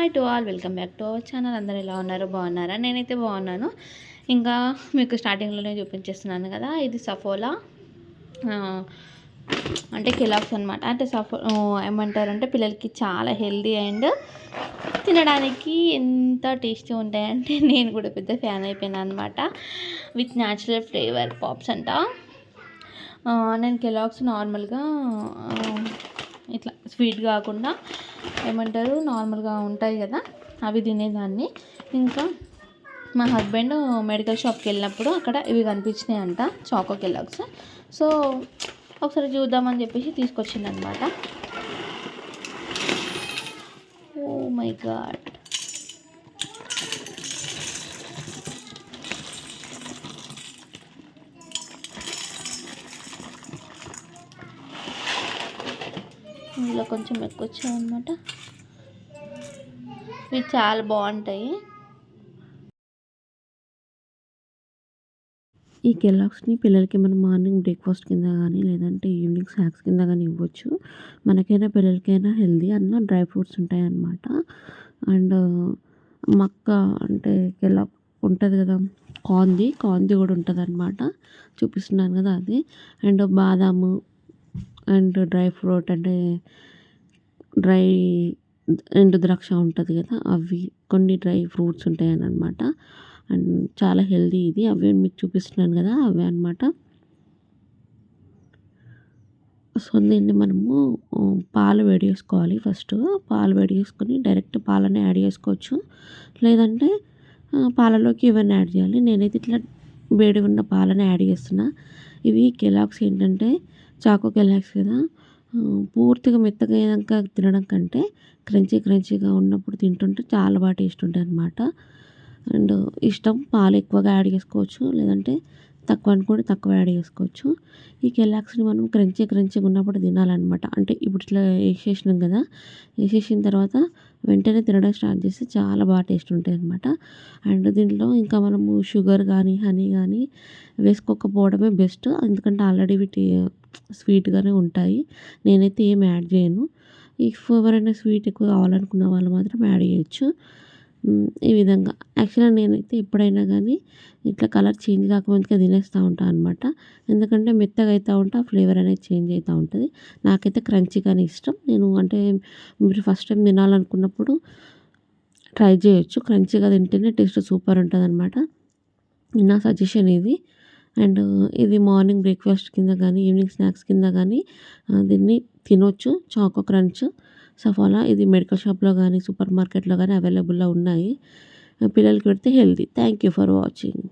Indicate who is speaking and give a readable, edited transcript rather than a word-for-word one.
Speaker 1: Hi to all, welcome back to our channel. అందరూ ఎలా ఉన్నారు? బాగున్నారా? నేనైతే బాగున్నాను. ఇంకా మీకు స్టార్టింగ్లోనే చూపించేస్తున్నాను కదా, ఇది సఫోలా అంటే కెలాగ్స్ అనమాట. అంటే ఏమంటారంటే పిల్లలకి చాలా హెల్దీ అండ్ తినడానికి ఎంత టేస్టీ ఉంటాయంటే నేను కూడా పెద్ద ఫ్యాన్ అయిపోయాను అనమాట. విత్ న్యాచురల్ ఫ్లేవర్ పాప్స్ అంట. నేను కెలాగ్స్ నార్మల్గా ఇట్లా స్వీట్ కాకుండా ఏమంటారు నార్మల్గా ఉంటాయి కదా, అవి తినేదాన్ని. ఇంకా మా హస్బెండ్ మెడికల్ షాప్కి వెళ్ళినప్పుడు అక్కడ ఇవి కనిపించినాయి అంట, చాకో కెలాగ్స్. సో ఒకసారి చూద్దామని చెప్పేసి తీసుకొచ్చింది అనమాట. ఓ మై గాడ్, ఇందులో కొంచెం ఎక్కువ వచ్చాయన్నమాట. ఇవి చాలా బాగుంటాయి.
Speaker 2: ఈ కెలాగ్స్ని పిల్లలకి మనం మార్నింగ్ బ్రేక్ఫాస్ట్ కింద కానీ లేదంటే ఈవినింగ్ స్నాక్స్ కింద కానీ ఇవ్వచ్చు. మనకైనా పిల్లలకైనా హెల్దీ అన్న డ్రై ఫ్రూట్స్ ఉంటాయి అన్నమాట. అండ్ మక్క అంటే కెలాగ్ ఉంటుంది కదా, కార్న్ది కూడా ఉంటుంది అనమాట. చూపిస్తున్నాను కదా అది. అండ్ బాదాము అండ్ డ్రై ఫ్రూట్ అంటే డ్రై ఎండు ద్రాక్ష ఉంటుంది కదా, అవి కొన్ని డ్రై ఫ్రూట్స్ ఉంటాయని అనమాట. అండ్ చాలా హెల్దీ ఇది. అవే మీకు చూపిస్తున్నాను కదా, అవే అనమాట. సో దీన్ని మనము పాలు వేడి చేసుకోవాలి. ఫస్ట్ పాలు వేడి చేసుకొని డైరెక్ట్ పాలనే యాడ్ చేసుకోవచ్చు, లేదంటే పాలలోకి ఇవన్నీ యాడ్ చేయాలి. నేనైతే ఇట్లా వేడి ఉన్న పాలనే యాడ్ చేస్తున్నా. ఇవి కెలాగ్స్ ఏంటంటే చాకో కెలాగ్స్ కదా, పూర్తిగా మెత్తగా అయ్యాక తినడం కంటే క్రంచీగా ఉన్నప్పుడు తింటుంటే చాలా బాగా టేస్ట్ ఉంటాయి అన్నమాట. అండ్ ఇష్టం పాలు ఎక్కువగా యాడ్ చేసుకోవచ్చు, లేదంటే తక్కువ అనుకుంటే తక్కువ యాడ్ చేసుకోవచ్చు. ఈ కెలాగ్స్ని మనం క్రంచీగా ఉన్నప్పుడు తినాలన్నమాట. అంటే ఇప్పుడు ఇట్లా వేసేసినాం కదా, వేసేసిన తర్వాత వెంటనే తినడం స్టార్ట్ చేస్తే చాలా బాగా టేస్ట్ ఉంటాయి అన్నమాట. అండ్ దీంట్లో ఇంకా మనము షుగర్ కానీ హనీ కానీ వేసుకోకపోవడమే బెస్ట్, ఎందుకంటే ఆల్రెడీ వీటి స్వీట్గానే ఉంటాయి. నేనైతే ఏం యాడ్ చేయను. ఎవరైనా స్వీట్ ఎక్కువ కావాలనుకున్న వాళ్ళు మాత్రం యాడ్ చేయొచ్చు. ఈ విధంగా యాక్చువల్గా నేనైతే ఎప్పుడైనా కానీ ఇట్లా కలర్ చేంజ్ కాకముందుకే తినేస్తూ ఉంటాను అనమాట. ఎందుకంటే మెత్తగా అవుతూ ఉంటే ఆ ఫ్లేవర్ అనేది చేంజ్ అవుతూ ఉంటుంది. నాకైతే క్రంచీగానే ఇష్టం. నేను అంటే మీరు ఫస్ట్ టైం తినాలనుకున్నప్పుడు ట్రై చేయొచ్చు. క్రంచీగా తింటేనే టేస్ట్ సూపర్ ఉంటుంది అనమాట. నా సజెషన్ ఇది. అండ్ ఇది మార్నింగ్ బ్రేక్ఫాస్ట్ కింద కానీ ఈవినింగ్ స్నాక్స్ కింద కానీ దీన్ని తినొచ్చు. చాకో క్రంచ్ సఫాలా ఇది మెడికల్ షాప్లో కానీ సూపర్ మార్కెట్లో కానీ అవైలబుల్లో ఉన్నాయి. పిల్లలకి పెడితే healthy. Thank you for watching.